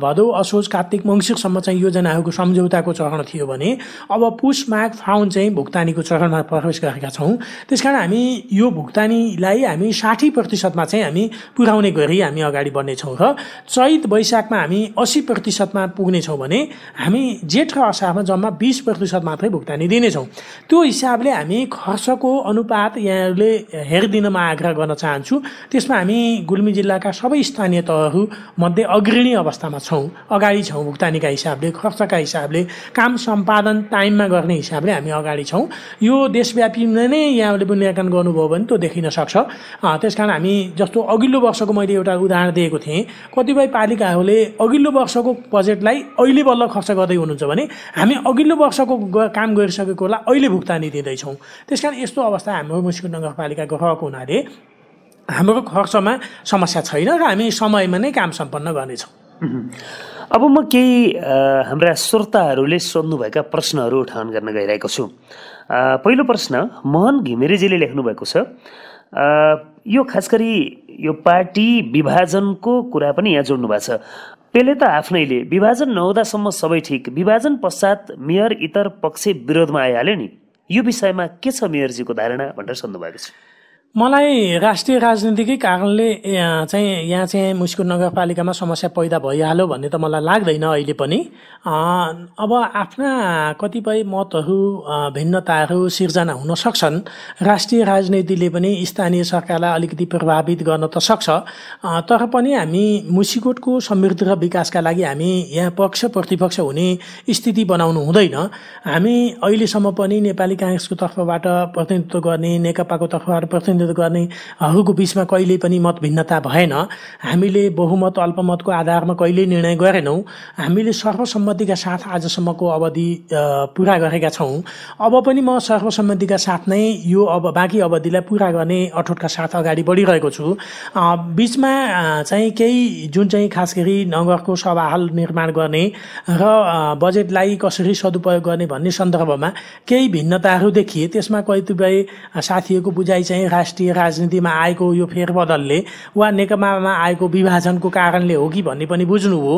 भदौ, असोज, कार्तिक, मङ्सिरसम्म चाहिँ योजनाहरूको सम्झौताको चरण थियो भने अब पुष, माघ, फाउन चाहिँ भुक्तानीको चरणमा प्रवेश गरेका छौँ। त्यसकारण हामी यो भुक्तानीलाई हामी 60%मा चाहिँ हामी पुर्याउने गरी हामी अगाडि बढ्नेछौँ र चैत वैशाखमा हामी 80%मा पुग्नेछौँ भने हामी जेठ र असारमा जम्मा 20% मात्रै भुक्तानी दिनेछौँ। त्यो हिसाबले हामी खर्चको अनुपात यहाँहरूले हेरिदिन म आग्रह गर्न चाहन्छु। त्यसमा हामी गुल्मी जिल्लाका सबै स्थानीय तहहरू मध्ये अग्रणी अवस्थामा छौँ, अगाडि छौँ। भुक्तानीका हिसाबले, खर्चका हिसाबले, काम सम्पादन टाइममा गर्ने हिसाबले हामी अगाडि छौँ। यो देशव्यापी नै यहाँले मूल्याङ्कन गर्नुभयो भने त्यो देखिन सक्छ। त्यसकारण हामी जस्तो अघिल्लो वर्षको मैले एउटा उदाहरण दिएको थिएँ, कतिपय पालिकाहरूले अघिल्लो वर्षको बजेटलाई अहिले बल्ल खर्च गर्दै हुनुहुन्छ भने हामी अघिल्लो वर्षको काम गरिसकेकोलाई अहिले भुक्तानी दिँदैछौँ। त्यसकारण यस्तो अवस्था हाम्रो मुस्कोट नगरपालिकाको रहेको हुनाले हाम्रो खर्चमा समस्या छैन र हामी समयमा नै काम सम्पन्न गर्नेछौँ।
अब म केही हाम्रा श्रोताहरूले सोध्नुभएका प्रश्नहरू उठान गर्न गइरहेको छु। पहिलो प्रश्न मोहन घिमिरेजीले लेख्नु भएको छ। यो खास गरी यो पार्टी विभाजनको कुरा पनि यहाँ जोड्नु भएको छ। पहिले त आफ्नैले विभाजन नहुँदासम्म सबै ठिक, विभाजन पश्चात मेयर इतर पक्ष विरोधमा आइहाल्यो नि, यो विषयमा के छ मेयरजीको धारणा भनेर सोध्नु भएको छ।
मलाई राष्ट्रिय राजनीतिकै कारणले यहाँ चाहिँ मुस्कोट नगरपालिकामा समस्या पैदा भइहाल्यो भन्ने त मलाई लाग्दैन अहिले पनि। अब आफ्ना कतिपय मतहरू भिन्नताहरू सिर्जना हुन सक्छन्। राष्ट्रिय राजनीतिले पनि स्थानीय सरकारलाई अलिकति प्रभावित गर्न त सक्छ, तर पनि हामी मुस्कोटको समृद्धि र विकासका लागि हामी यहाँ पक्ष प्रतिपक्ष हुने स्थिति बनाउनु हुँदैन। हामी अहिलेसम्म पनि नेपाली काङ्ग्रेसको तर्फबाट प्रतिनिधित्व गर्ने, नेकपाको तर्फबाट प्रतिनिधित्व गर्नेहरूको बिचमा कहिल्यै पनि मत भिन्नता भएन। हामीले बहुमत अल्पमतको आधारमा कहिल्यै निर्णय गरेनौँ। हामीले सर्वसम्मतिका साथ आजसम्मको अवधि पुरा गरेका छौँ। अब पनि म सर्वसम्मतिका साथ नै यो बाँकी अवधिलाई पुरा गर्ने अठोटका साथ अगाडि बढिरहेको छु। बिचमा चाहिँ केही जुन चाहिँ खास गरी नगरको सभाहाल निर्माण गर्ने र बजेटलाई कसरी सदुपयोग गर्ने भन्ने सन्दर्भमा केही भिन्नताहरू देखिए। त्यसमा कतिपय साथीहरूको बुझाइ चाहिँ राष्ट्रिय राजनीतिमा आएको यो फेरबदलले वा नेकपामा आएको विभाजनको कारणले हो कि भन्ने पनि बुझ्नुभयो।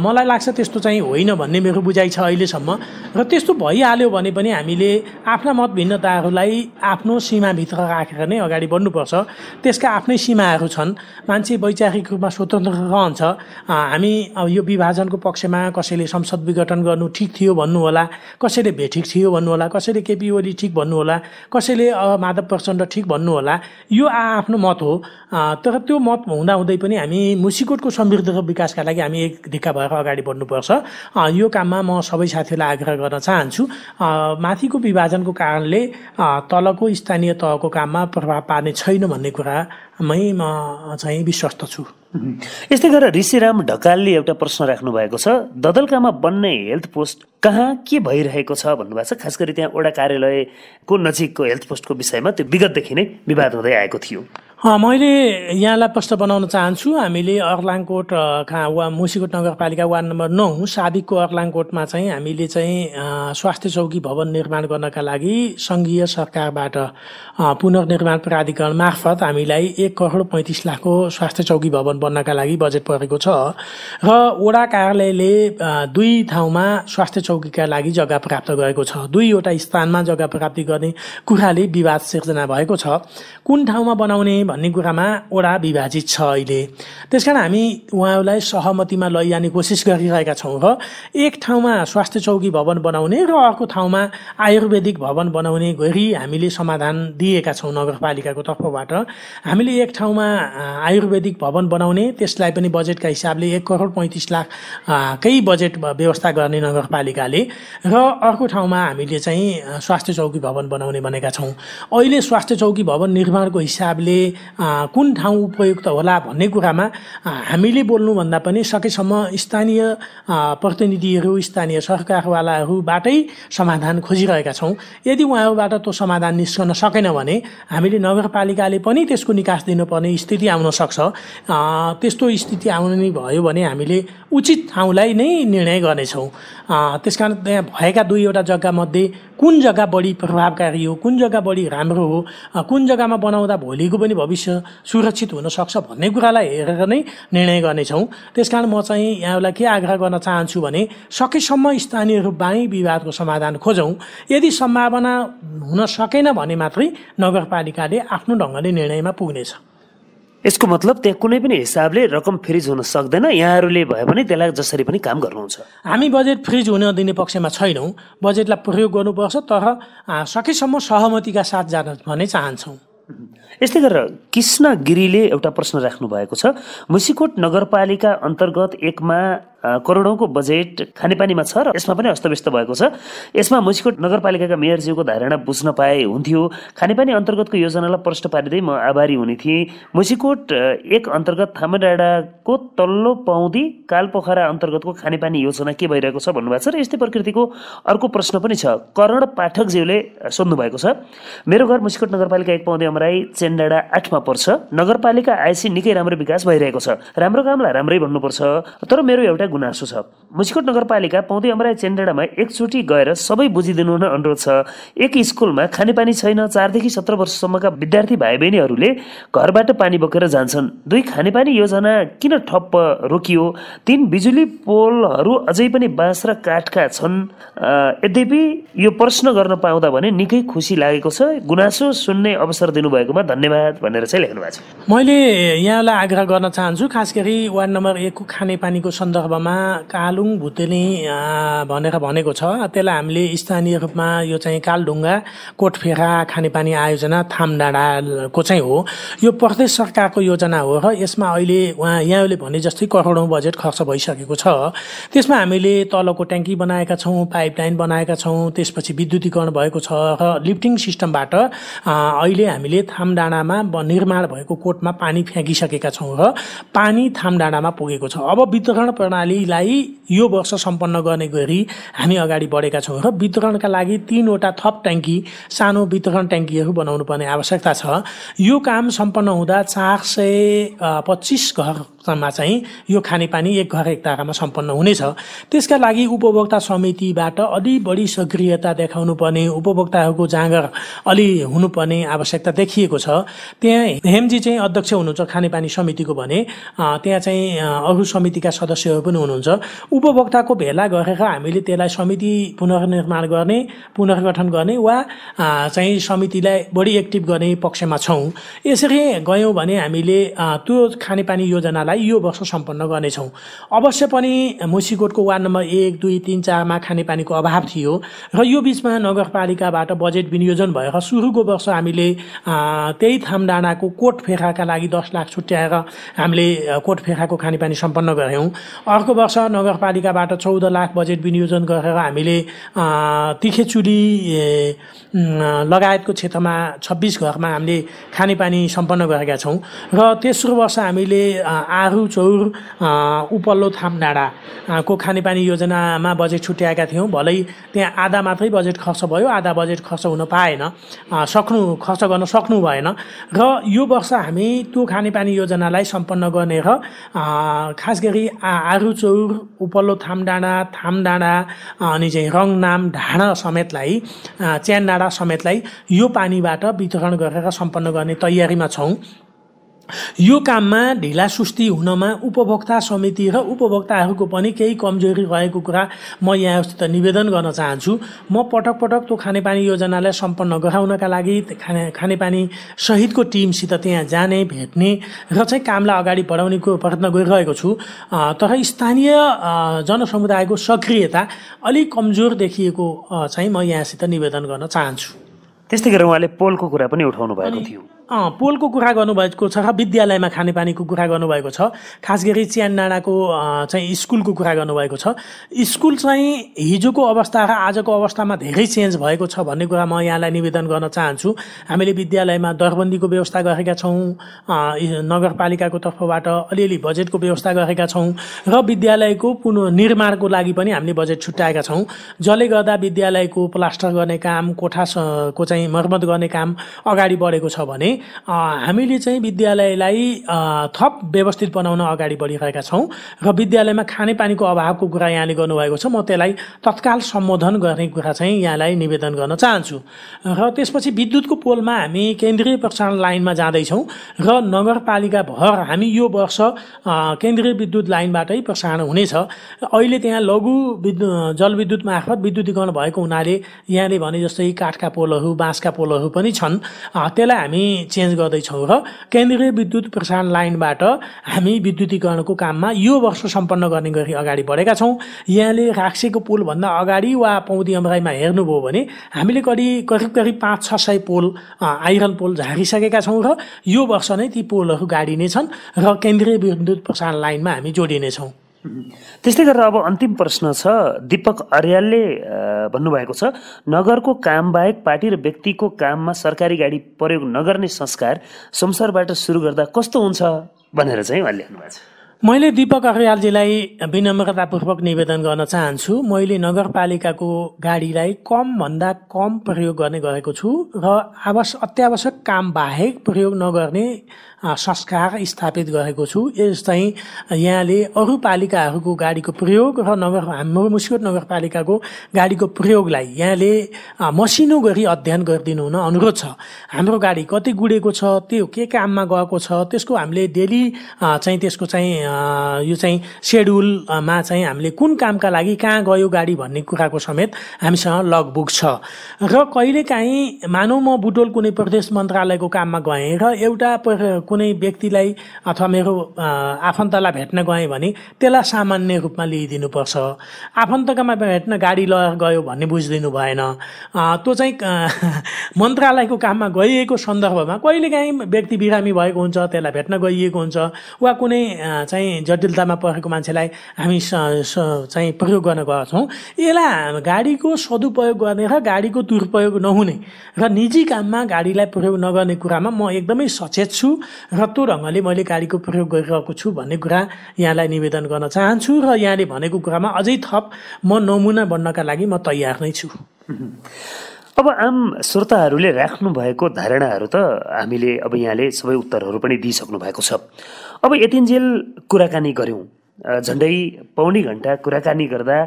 मलाई लाग्छ त्यस्तो चाहिँ होइन भन्ने मेरो बुझाइ छ अहिलेसम्म। र त्यस्तो भइहाल्यो भने पनि हामीले आफ्ना मत भिन्नताहरूलाई आफ्नो सीमाभित्र राखेर नै अगाडि बढ्नुपर्छ। त्यसका आफ्नै सीमाहरू छन्। मान्छे वैचारिक रूपमा स्वतन्त्र रहन्छ। हामी यो विभाजनको पक्षमा कसैले संसद विघटन गर्नु ठिक थियो भन्नु होला, कसैले बेठिक थियो भन्नु होला, कसैले केपी ओली ठिक भन्नु होला, कसैले माधव प्रचण्ड ठिक भन्नु होला। यो आफ्नो मत हो। तर त्यो मत हुँदाहुँदै पनि हामी मुस्कोटको समृद्धि र विकासका लागि हामी एक ढिक्का भएर अगाडि बढ्नुपर्छ। यो काममा म सबै साथीहरूलाई आग्रह गर्न चाहन्छु। माथिको विभाजनको कारणले तलको स्थानीय तहको काममा प्रभाव पार्ने छैन भन्ने कुरामै म चाहिँ विश्वस्त छु।
यस्तै गरेर ऋषिराम ढकालले एउटा प्रश्न राख्नु भएको छ। ददलकामा बन्ने हेल्थ पोस्ट कहाँ के भइरहेको छ भन्नुभएको छ। खास गरी त्यहाँ वडा कार्यालयको नजिकको हेल्थ पोस्टको विषयमा त्यो विगतदेखि नै विवाद हुँदै आएको थियो।
मैले यहाँलाई प्रश्न बनाउन चाहन्छु। हामीले अर्लाङकोट वा मुस्कोट नगरपालिका वार्ड नम्बर 9 साबिकको अर्लाङकोटमा चाहिँ हामीले चाहिँ स्वास्थ्य चौकी भवन निर्माण गर्नका लागि सङ्घीय सरकारबाट पुनर्निर्माण प्राधिकरण मार्फत हामीलाई 1,35,00,000 स्वास्थ्य चौकी भवन बन्नका लागि बजेट परेको छ र वडा कार्यालयले 2 ठाउँमा स्वास्थ्य चौकीका लागि जग्गा प्राप्त गरेको छ। 2वटा स्थानमा जग्गा प्राप्ति गर्ने कुराले विवाद सिर्जना भएको छ। कुन ठाउँमा बनाउने भन्ने कुरामा वडा विभाजित छ अहिले। त्यसकारण हामी उहाँहरूलाई सहमतिमा लैजाने कोसिस गरिरहेका छौँ र एक ठाउँमा स्वास्थ्य चौकी भवन बनाउने र अर्को ठाउँमा आयुर्वेदिक भवन बनाउने गरी हामीले समाधान दिएका छौँ नगरपालिकाको तर्फबाट। हामीले एक ठाउँमा आयुर्वेदिक भवन बनाउने, त्यसलाई पनि बजेटका हिसाबले 1,35,00,000 कै बजेट व्यवस्था गर्ने नगरपालिकाले, र अर्को ठाउँमा हामीले चाहिँ स्वास्थ्य चौकी भवन बनाउने भनेका छौँ। अहिले स्वास्थ्य चौकी भवन निर्माणको हिसाबले कुन ठाउँ उपयुक्त होला भन्ने कुरामा हामीले बोल्नुभन्दा पनि सकेसम्म स्थानीय प्रतिनिधिहरू, स्थानीय सरकारवालाहरूबाटै समाधान खोजिरहेका छौँ। यदि उहाँहरूबाट त्यो समाधान निस्कन सकेन भने हामीले नगरपालिकाले पनि त्यसको निकास दिनुपर्ने स्थिति आउन सक्छ। त्यस्तो स्थिति आउने भयो भने हामीले उचित ठाउँलाई नै निर्णय गर्नेछौँ। त्यसकारण त्यहाँ भएका 2वटा जग्गामध्ये कुन जग्गा बढी प्रभावकारी हो, कुन जग्गा बढी राम्रो हो, कुन जग्गामा बनाउँदा भोलिको पनि भविष्य सुरक्षित हुनसक्छ भन्ने कुरालाई हेरेर नै निर्णय गर्नेछौँ। त्यसकारण म चाहिँ यहाँलाई के आग्रह गर्न चाहन्छु भने सकेसम्म स्थानीय रूपमै विवादको समाधान खोजौँ। यदि सम्भावना हुन सकेन भने मात्रै नगरपालिकाले आफ्नो ढङ्गले निर्णयमा पुग्नेछ।
यसको मतलब त्यहाँ कुनै पनि हिसाबले रकम फ्रिज हुन सक्दैन। यहाँहरूले भए पनि त्यसलाई जसरी पनि काम गर्नुहुन्छ।
हामी बजेट फ्रिज हुन दिने पक्षमा छैनौँ। बजेटलाई प्रयोग गर्नुपर्छ, तर सकेसम्म सहमतिका साथ जान भने चाहन्छौँ।
यस्तै गरेर कृष्ण गिरीले एउटा प्रश्न राख्नु भएको छ। मुसिकोट नगरपालिका अन्तर्गत 1 मा करोडौंको बजेट खानेपानीमा छ र यसमा पनि अस्तव्यस्त भएको छ। यसमा मुसिकोट नगरपालिकाका मेयरज्यूको धारणा बुझ्न पाए हुन्थ्यो। खानेपानी अन्तर्गतको योजनालाई प्रश्न पारिँदै म आभारी हुने थिएँ। मुसिकोट 1 अन्तर्गत थामाडाँडाको तल्लो पौदी कालपोखरा अन्तर्गतको खानेपानी योजना के भइरहेको छ भन्नुभएको छ। र यस्तै प्रकृतिको अर्को प्रश्न पनि छ। कर्ण पाठकज्यूले सोध्नु भएको छ। मेरो घर मुसिकोट नगरपालिका 1 पौदी अमराई चेनडाँडा 8 मा पर्छ। नगरपालिका आएपछि निकै राम्रो विकास भइरहेको छ। राम्रो कामलाई राम्रै भन्नुपर्छ। तर मेरो एउटा गुनासो छ। मुसिकोट नगरपालिका पौदी अमराई चेनडाँडामा एकचोटि गएर सबै बुझिदिनु हुन अनुरोध छ। एक स्कुलमा खानेपानी छैन। 4 देखि 17 वर्षसम्मका विद्यार्थी भाइ बहिनीहरूले घरबाट पानी बोकेर जान्छन्। 2 खानेपानी योजना किन ठप्प रोकियो? 3 बिजुली पोलहरू अझै पनि बाँस र काठका छन्। यद्यपि यो प्रश्न गर्न पाउँदा भने निकै खुसी लागेको छ। गुनासो सुन्ने अवसर दिनुभएकोमा धन्यवाद भनेर चाहिँ लेख्नु भएको छ।
मैले यहाँलाई आग्रह गर्न चाहन्छु, खास गरी वार्ड नम्बर 1 को खानेपानीको सन्दर्भमा कालुङ भुतेली भनेर भनेको छ। त्यसलाई हामीले स्थानीय रूपमा यो चाहिँ कालढुङ्गा कोटफेरा खानेपानी आयोजना थामडाँडाको चाहिँ हो। यो प्रदेश सरकारको योजना हो र यसमा अहिले यहाँले भने जस्तै करोडौं बजेट खर्च भइसकेको छ। त्यसमा हामीले तलको ट्याङ्की बनाएका छौँ, पाइपलाइन बनाएका छौँ, त्यसपछि विद्युतीकरण भएको छ र लिफ्टिङ सिस्टमबाट अहिले हामीले थामडाँडामा निर्माण भएको कोटमा पानी फ्याँकिसकेका छौँ र पानी थामडाँडामा पुगेको छ। अब वितरण प्रणालीलाई यो वर्ष सम्पन्न गर्ने गरी हामी अगाडि बढेका छौँ र वितरणका लागि 3 वटा थप ट्याङ्की, सानो वितरण ट्याङ्कीहरू बनाउनु पर्ने आवश्यकता छ। यो काम सम्पन्न हुँदा 425 घरमा चाहिँ यो खानेपानी एक घर एक तारामा सम्पन्न हुनेछ। त्यसका लागि उपभोक्ता समितिबाट अलि बढी सक्रियता देखाउनु पर्ने, उपभोक्ताहरूको जाँगर अलि हुनुपर्ने आवश्यकता देखिएको छ। त्यहाँ हेमजी चाहिँ अध्यक्ष हुनुहुन्छ खानेपानी समितिको भने त्यहाँ चाहिँ अरू समितिका सदस्यहरू पनि हुनुहुन्छ। उपभोक्ताको भेला गरेर हामीले त्यसलाई समिति पुनर्निर्माण गर्ने, पुनर्गठन गर्ने वा चाहिँ समितिलाई बढी एक्टिभ गर्ने पक्षमा छौँ। यसरी गयौँ भने हामीले त्यो खानेपानी योजनालाई यो वर्ष सम्पन्न गर्नेछौँ। अवश्य पनि मुसिकोटको वार्ड नम्बर 1, 2, 3, 4 मा खानेपानीको अभाव थियो र यो बिचमा नगरपालिकाबाट बजेट विनियोजन भएर सुरुको वर्ष हामीले त्यही थामडाँडाको कोटफेराका लागि 10 लाख छुट्याएर हामीले कोटफेराको खानेपानी सम्पन्न गऱ्यौँ। अर्को वर्ष नगरपालिकाबाट 14 लाख बजेट विनियोजन गरेर हामीले तिखेचुली लगायतको क्षेत्रमा 26 घरमा हामीले खानेपानी सम्पन्न गरेका छौँ र तेस्रो वर्ष हामीले आरू चौर उपल्लो थामडाँडाको खानेपानी योजनामा बजेट छुट्याएका थियौँ। भलै त्यहाँ आधा मात्रै बजेट खर्च भयो, आधा बजेट खर्च हुन पाएन, खर्च गर्न सक्नु भएन र यो वर्ष हामी त्यो खानेपानी योजनालाई सम्पन्न गर्ने र खास गरी आरू चौर उपल्लो थामडाँडा अनि चाहिँ रङनाम ढाँडा समेतलाई च्यानडाँडा समेतलाई यो पानीबाट वितरण गरेर सम्पन्न गर्ने तयारीमा छौँ। यो काममा ढिला सुस्ती हुनमा उपभोक्ता समिति र उपभोक्ताहरूको पनि केही कमजोरी रहेको कुरा म यहाँसित निवेदन गर्न चाहन्छु। म पटक पटक त्यो खानेपानी योजनालाई सम्पन्न गराउनका लागि खानेपानी सहितको टिमसित त्यहाँ जाने, भेट्ने र चाहिँ कामलाई अगाडि बढाउनेको प्रयत्न गरिरहेको छु। तर स्थानीय जनसमुदायको सक्रियता अलिक कमजोर देखिएको चाहिँ म यहाँसित निवेदन गर्न चाहन्छु।
त्यस्तै गरेर उहाँले पोलको कुरा पनि उठाउनु भएको थियो।
पोलको कुरा गर्नुभएको छ र विद्यालयमा खानेपानीको कुरा गर्नुभएको छ। खास गरी च्यानडाँडाको चाहिँ स्कुलको कुरा गर्नुभएको छ। स्कुल चाहिँ हिजोको अवस्था र आजको अवस्थामा धेरै चेन्ज भएको छ भन्ने कुरा म यहाँलाई निवेदन गर्न चाहन्छु। हामीले विद्यालयमा दरबन्दीको व्यवस्था गरेका छौँ, नगरपालिकाको तर्फबाट अलिअलि बजेटको व्यवस्था गरेका छौँ र विद्यालयको पुनर्निर्माणको लागि पनि हामीले बजेट छुट्याएका छौँ, जसले गर्दा विद्यालयको प्लास्टर गर्ने काम, कोठाको चाहिँ मर्मत गर्ने काम अगाडि बढेको छ भने हामीले चाहिँ विद्यालयलाई थप व्यवस्थित बनाउन अगाडि बढिरहेका छौँ र विद्यालयमा खानेपानीको अभावको कुरा यहाँले गर्नुभएको छ। म त्यसलाई तत्काल सम्बोधन गर्ने कुरा चाहिँ यहाँलाई निवेदन गर्न चाहन्छु। र त्यसपछि विद्युतको पोलमा हामी केन्द्रीय प्रसारण लाइनमा जाँदैछौँ र नगरपालिका भर हामी यो वर्ष केन्द्रीय विद्युत लाइनबाटै प्रसारण हुनेछ। अहिले त्यहाँ लघु जलविद्युत मार्फत विद्युतीकरण भएको हुनाले यहाँले भने जस्तै काठका पोलहरू, बाँसका पोलहरू पनि छन्। त्यसलाई हामी चेन्ज गर्दैछौँ र केन्द्रीय विद्युत प्रसारण लाइनबाट हामी विद्युतीकरणको काममा यो वर्ष सम्पन्न गर्ने गरी अगाडि बढेका छौँ। यहाँले राक्सेको पुलभन्दा अगाडि वा पौदी अमराईमा हेर्नुभयो भने हामीले करिब 500-600 पोल आइरन पोल झारिसकेका छौँ र यो वर्ष नै ती पोलहरू गाडिनेछन् र केन्द्रीय विद्युत प्रसारण लाइनमा हामी जोडिनेछौँ।
त्यस्तै गरेर अब अन्तिम प्रश्न छ। दीपक अर्यालले भन्नुभएको छ, नगरको काम बाहेक पार्टी र व्यक्तिको काममा सरकारी गाडी प्रयोग नगर्ने संस्कार संसारबाट सुरु गर्दा कस्तो हुन्छ भनेर चाहिँ उहाँले लेख्नुभएको छ।
मैले दीपक अर्यालजीलाई विनम्रतापूर्वक निवेदन गर्न चाहन्छु, मैले नगरपालिकाको गाडीलाई कमभन्दा कम प्रयोग गर्ने गरेको छु र अत्यावश्यक काम बाहेक प्रयोग नगर्ने संस्कार स्थापित गरेको छु। यस चाहिँ यहाँले अरू पालिकाहरूको गाडीको प्रयोग र हाम्रो मुस्कोट नगरपालिकाको गाडीको प्रयोगलाई यहाँले मसिनो गरी अध्ययन गरिदिनु हुन अनुरोध छ। हाम्रो गाडी कति गुडेको छ, त्यो के काममा गएको छ, त्यसको हामीले डेली चाहिँ त्यसको चाहिँ यो चाहिँ सेड्युलमा चाहिँ हामीले कुन कामका लागि कहाँ गयो गाडी भन्ने कुराको समेत हामीसँग लगबुक छ। र कहिलेकाहीँ मानौ म बुटोल कुनै प्रदेश मन्त्रालयको काममा गएँ र एउटा कुनै व्यक्तिलाई अथवा मेरो आफन्तलाई भेट्न गएँ भने त्यसलाई सामान्य रूपमा लिइदिनुपर्छ। आफन्तकामा भेट्न गाडी लिएर गयो भन्ने बुझिदिनु भएन। त्यो चाहिँ मन्त्रालयको काममा गइएको सन्दर्भमा कहिलेकाहीँ व्यक्ति बिरामी भएको हुन्छ, त्यसलाई भेट्न गइएको हुन्छ, वा कुनै चाहिँ जटिलतामा परेको मान्छेलाई हामी चाहिँ प्रयोग गर्न गएका छौँ। यसलाई गाडीको सदुपयोग गर्ने र गाडीको दुरुपयोग नहुने र निजी काममा गाडीलाई प्रयोग नगर्ने कुरामा म एकदमै सचेत छु र त्यो ढङ्गले मैले गाडीको प्रयोग गरिरहेको छु भन्ने कुरा यहाँलाई निवेदन गर्न चाहन्छु र यहाँले भनेको कुरामा अझै थप म नमुना बन्नका लागि म तयार नै छु।
अब आम श्रोताहरूले राख्नु भएको धारणाहरू त हामीले अब यहाँले सबै उत्तरहरू पनि दिइसक्नु भएको छ। अब यतिन्जेल कुराकानी गऱ्यौँ, झन्डै पौनी घन्टा कुराकानी गर्दा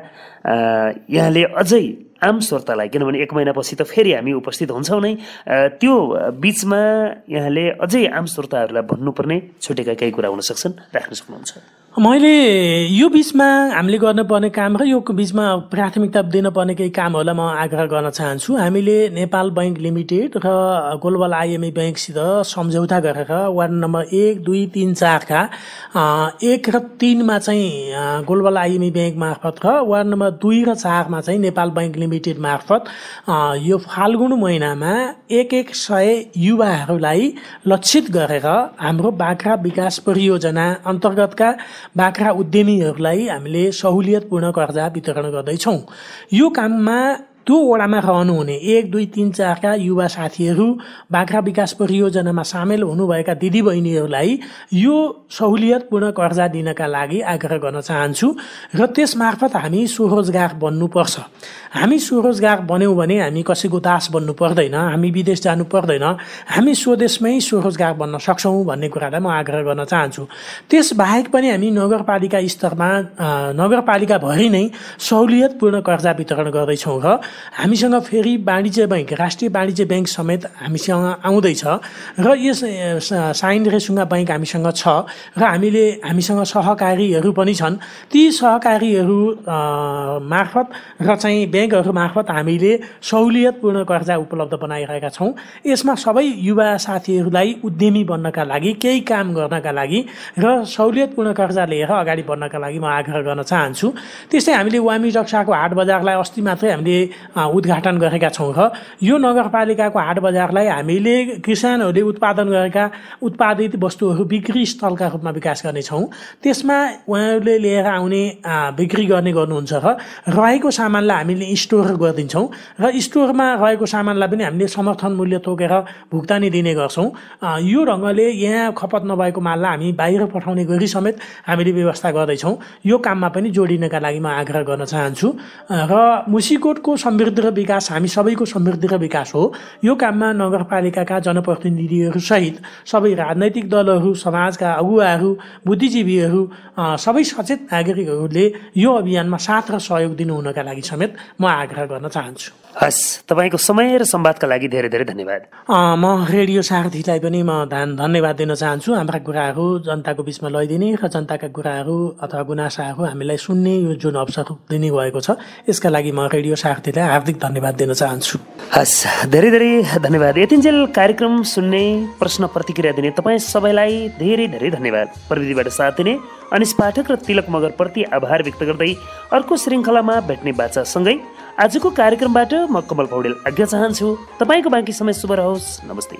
यहाँले अझै आम श्रोतालाई, किनभने 1 महिनापछि त फेरि हामी उपस्थित हुन्छौँ नै, त्यो बिचमा यहाँले अझै आम श्रोताहरूलाई भन्नुपर्ने छुटेका केही कुरा हुन सक्छन्, राख्न सक्नुहुन्छ।
मैले यो बिचमा हामीले गर्नुपर्ने काम र यो बिचमा प्राथमिकता दिनुपर्ने केही कामहरूलाई म आग्रह गर्न चाहन्छु। हामीले नेपाल बैंक लिमिटेड र ग्लोबल आइएमई बैंकसित सम्झौता गरेर वार्ड नम्बर 1, 2, 3, 4 का 1 र 3 मा चाहिँ ग्लोबल आइएमई बैंक मार्फत र वार्ड नम्बर 2 र 4 मा चाहिँ नेपाल बैंक लिमिटेड मार्फत यो फाल्गुन महिनामा 100 युवाहरूलाई लक्षित गरेर हाम्रो बाख्रा विकास परियोजना अन्तर्गतका बाख्रा उद्यमीहरूलाई हामीले सहुलियतपूर्ण कर्जा वितरण गर्दैछौँ। यो काममा त्यो वडामा रहनुहुने 1, 2, 3, 4 का युवा साथीहरू, बाख्रा विकास परियोजनामा सामेल हुनुभएका दिदीबहिनीहरूलाई यो सहुलियतपूर्ण कर्जा दिनका लागि आग्रह गर्न चाहन्छु र त्यस मार्फत हामी स्वरोजगार बन्नुपर्छ। हामी स्वरोजगार बन्यौँ भने हामी कसैको दास बन्नु पर्दैन, हामी विदेश जानु पर्दैन, हामी स्वदेशमै स्वरोजगार बन्न सक्छौँ भन्ने कुरालाई म आग्रह गर्न चाहन्छु। त्यसबाहेक पनि हामी नगरपालिका स्तरमा नगरपालिकाभरि नै सहुलियतपूर्ण कर्जा वितरण गर्दैछौँ र हामीसँग फेरि वाणिज्य बैंक, राष्ट्रिय वाणिज्य बैंक समेत हामीसँग आउँदैछ र यस साइन रेसुङ्गा बैंक हामीसँग छ र हामीसँग सहकारीहरू पनि छन्। ती सहकारीहरू मार्फत र चाहिँ ब्याङ्कहरू मार्फत हामीले सहुलियतपूर्ण कर्जा उपलब्ध बनाइरहेका छौँ। यसमा सबै युवा साथीहरूलाई उद्यमी बन्नका लागि, केही काम गर्नका लागि र सहुलियतपूर्ण कर्जा लिएर अगाडि बढ्नका लागि म आग्रह गर्न चाहन्छु। त्यस्तै हामीले वामी रक्षाको हाट बजारलाई अस्ति मात्रै हामीले उद्घाटन गरेका छौँ र यो नगरपालिकाको हाट बजारलाई हामीले किसानहरूले उत्पादित वस्तुहरू बिक्री स्थलका रूपमा विकास गर्नेछौँ। त्यसमा उहाँहरूले लिएर आउने बिक्री गर्नुहुन्छ र रहेको सामानलाई हामीले स्टोर गरिदिन्छौँ र स्टोरमा रहेको सामानलाई पनि हामीले समर्थन मूल्य तोकेर भुक्तानी दिने गर्छौँ। यो ढङ्गले यहाँ खपत नभएको माललाई हामी बाहिर पठाउने गरी समेत हामीले व्यवस्था गर्दैछौँ। यो काममा पनि जोडिनका लागि म आग्रह गर्न चाहन्छु र मुसिकोटको समृद्धि र विकास हामी सबैको समृद्धि र विकास हो। यो काममा नगरपालिकाका जनप्रतिनिधिहरू सहित सबै राजनैतिक दलहरू, समाजका अगुवाहरू, बुद्धिजीवीहरू, सबै सचेत नागरिकहरूले यो अभियानमा साथ र सहयोग दिनुहुनका लागि समेत म आग्रह गर्न चाहन्छु।
हस्, तपाईँको समय र संवादका लागि धेरै धेरै धन्यवाद।
म रेडियो सारथीलाई पनि म धन्यवाद दिन चाहन्छु। हाम्रा कुराहरू जनताको बिचमा लैदिने र जनताका कुराहरू अथवा गुनासाहरू हामीलाई सुन्ने यो जुन अवसर दिनुभएको छ, यसका लागि म रेडियो सारथीलाई हार्दिक धन्यवाद दिन चाहन्छु।
हस्, धेरै धेरै धन्यवाद। यतिन्जेल कार्यक्रम सुन्ने, प्रश्न प्रतिक्रिया दिने तपाईँ सबैलाई धेरै धेरै धन्यवाद। प्रविधिबाट साथ दिने अनिश पाठक र तिलक मगरप्रति आभार व्यक्त गर्दै अर्को श्रृङ्खलामा भेट्ने बाचासँगै आजको कार्यक्रमबाट म कमल पौडेल आज्ञा चाहन्छु। तपाईँको बाँकी समय शुभ रहोस्। नमस्ते।